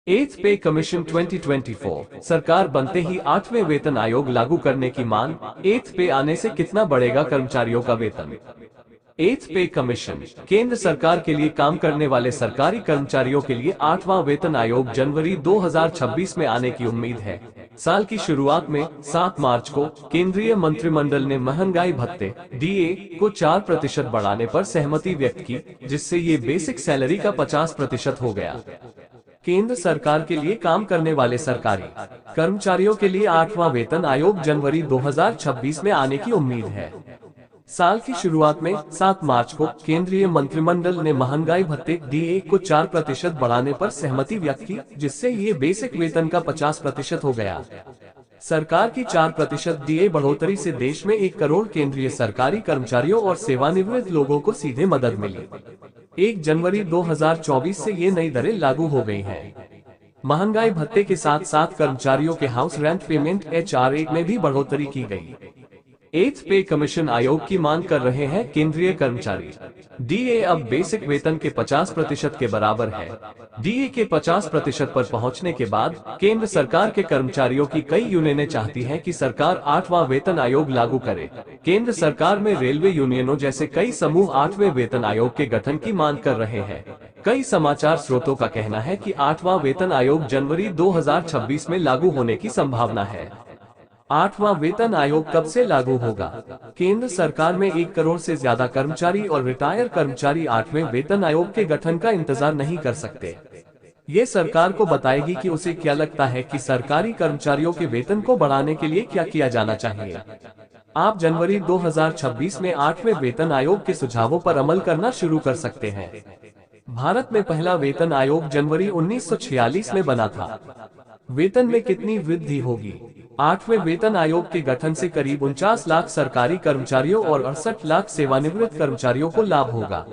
Eighth pay commission 2024 सरकार बनते ही 8वें वेतन आयोग लागू करने की मांग। एट्थ पे आने से कितना बढ़ेगा कर्मचारियों का वेतन। एट्थ पे कमीशन केंद्र सरकार के लिए काम करने वाले सरकारी कर्मचारियों के लिए 8वां वेतन आयोग जनवरी 2026 में आने की उम्मीद है। साल की शुरुआत में 7 मार्च को केंद्रीय मंत्रिमंडल ने महंगाई भत्ते डीए को 4% बढ़ाने पर सहमति व्यक्त की, जिससे ये बेसिक सैलरी का 50% हो गया। केंद्र सरकार के लिए काम करने वाले सरकारी कर्मचारियों के लिए 8वां वेतन आयोग जनवरी 2026 में आने की उम्मीद है। साल की शुरुआत में 7 मार्च को केंद्रीय मंत्रिमंडल ने महंगाई भत्ते डीए को 4% बढ़ाने पर सहमति व्यक्त की, जिससे ये बेसिक वेतन का 50% हो गया। सरकार की 4% डीए बढ़ोतरी से देश में 1 करोड़ केंद्रीय सरकारी कर्मचारियों और सेवानिवृत्त लोगों को सीधे मदद मिली। 1 जनवरी 2024 से ये नई दरें लागू हो गई हैं। महंगाई भत्ते के साथ साथ कर्मचारियों के हाउस रेंट पेमेंट HR में भी बढ़ोतरी की गई। एट्थ पे कमीशन आयोग की मांग कर रहे हैं केंद्रीय कर्मचारी। डीए अब बेसिक वेतन के 50% के बराबर है। डीए के 50% पर पहुंचने के बाद केंद्र सरकार के कर्मचारियों की कई यूनियनें चाहती हैं कि सरकार 8वां वेतन आयोग लागू करे। केंद्र सरकार में रेलवे यूनियनों जैसे कई समूह 8वें वेतन आयोग के गठन की मांग कर रहे हैं। कई समाचार स्रोतों का कहना है कि 8वां वेतन आयोग जनवरी 2026 में लागू होने की संभावना है। 8वां वेतन आयोग कब से लागू होगा। केंद्र सरकार में 1 करोड़ से ज्यादा कर्मचारी और रिटायर कर्मचारी 8वें वेतन आयोग के गठन का इंतजार नहीं कर सकते। ये सरकार को बताएगी कि उसे क्या लगता है कि सरकारी कर्मचारियों के वेतन को बढ़ाने के लिए क्या किया जाना चाहिए। आप जनवरी 2026 में 8वें वेतन आयोग के सुझावों पर अमल करना शुरू कर सकते हैं। भारत में पहला वेतन आयोग जनवरी 1946 में बना था। वेतन में कितनी वृद्धि होगी। 8वें वेतन आयोग के गठन से करीब 49 लाख सरकारी कर्मचारियों और 68 लाख सेवानिवृत्त कर्मचारियों को लाभ होगा।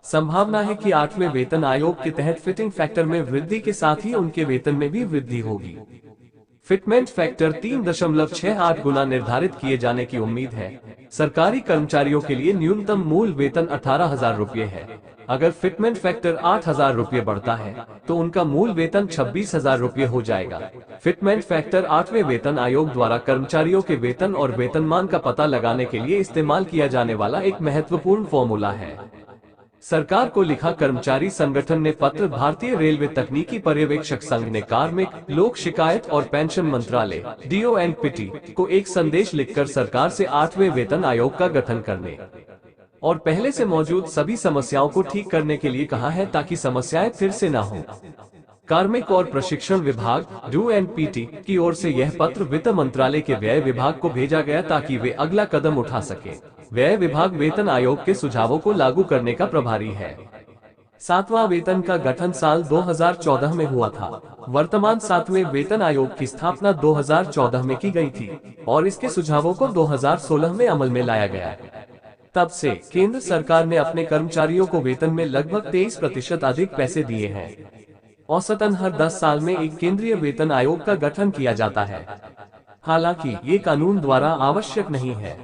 संभावना है कि 8वें वेतन आयोग के तहत फिटिंग फैक्टर में वृद्धि के साथ ही उनके वेतन में भी वृद्धि होगी। फिटमेंट फैक्टर 3.68 गुना निर्धारित किए जाने की उम्मीद है। सरकारी कर्मचारियों के लिए न्यूनतम मूल वेतन 18,000 रुपये है। अगर फिटमेंट फैक्टर 8,000 रुपये बढ़ता है तो उनका मूल वेतन 26,000 रुपये हो जाएगा। फिटमेंट फैक्टर 8वें वेतन आयोग द्वारा कर्मचारियों के वेतन और वेतनमान का पता लगाने के लिए इस्तेमाल किया जाने वाला एक महत्वपूर्ण फॉर्मूला है। सरकार को लिखा कर्मचारी संगठन ने पत्र भारतीय रेलवे तकनीकी पर्यवेक्षक संघ ने कार्मिक, लोक शिकायत और पेंशन मंत्रालय DONPT को एक संदेश लिखकर सरकार से 8वें वेतन आयोग का गठन करने और पहले से मौजूद सभी समस्याओं को ठीक करने के लिए कहा है, ताकि समस्याएं फिर से न हो। कार्मिक और प्रशिक्षण विभाग DONPT की ओर से यह पत्र वित्त मंत्रालय के व्यय विभाग को भेजा गया ताकि वे अगला कदम उठा सके। व्यय विभाग वेतन आयोग के सुझावों को लागू करने का प्रभारी है। 7वां वेतन का गठन साल 2014 में हुआ था। वर्तमान 7वें वेतन आयोग की स्थापना 2014 में की गई थी और इसके सुझावों को 2016 में अमल में लाया गया। तब से केंद्र सरकार ने अपने कर्मचारियों को वेतन में लगभग 23% अधिक पैसे दिए हैं। औसतन हर 10 साल में एक केंद्रीय वेतन आयोग का गठन किया जाता है। हालांकि ये कानून द्वारा आवश्यक नहीं है।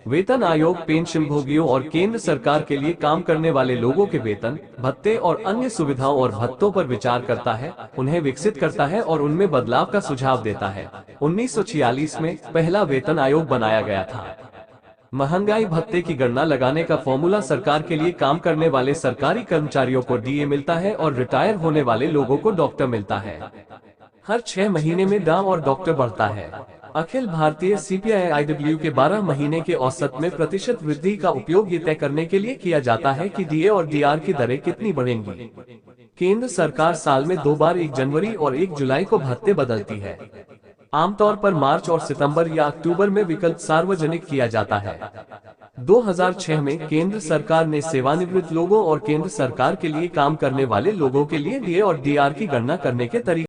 वेतन आयोग पेंशनभोगियों और केंद्र सरकार के लिए काम करने वाले लोगों के वेतन, भत्ते और अन्य सुविधाओं और भत्तों पर विचार करता है, उन्हें विकसित करता है और उनमें बदलाव का सुझाव देता है। 1946 में पहला वेतन आयोग बनाया गया था। महंगाई भत्ते की गणना लगाने का फॉर्मूला सरकार के लिए काम करने वाले सरकारी कर्मचारियों को डीए मिलता है और रिटायर होने वाले लोगों को डॉक्टर मिलता है। हर 6 महीने में दाम और डॉक्टर बढ़ता है। अखिल भारतीय CPI-IW के 12 महीने के औसत में प्रतिशत वृद्धि का उपयोग ये तय करने के लिए किया जाता है कि डीए और डीआर की दरें कितनी बढ़ेंगी। केंद्र सरकार साल में 2 बार 1 जनवरी और 1 जुलाई को भत्ते बदलती है। आमतौर पर मार्च और सितंबर या अक्टूबर में विकल्प सार्वजनिक किया जाता है। 2006 में केंद्र सरकार ने सेवानिवृत्त लोगों और केंद्र सरकार के लिए काम करने वाले लोगों के लिए डीए और डीआर की गणना करने के तरीके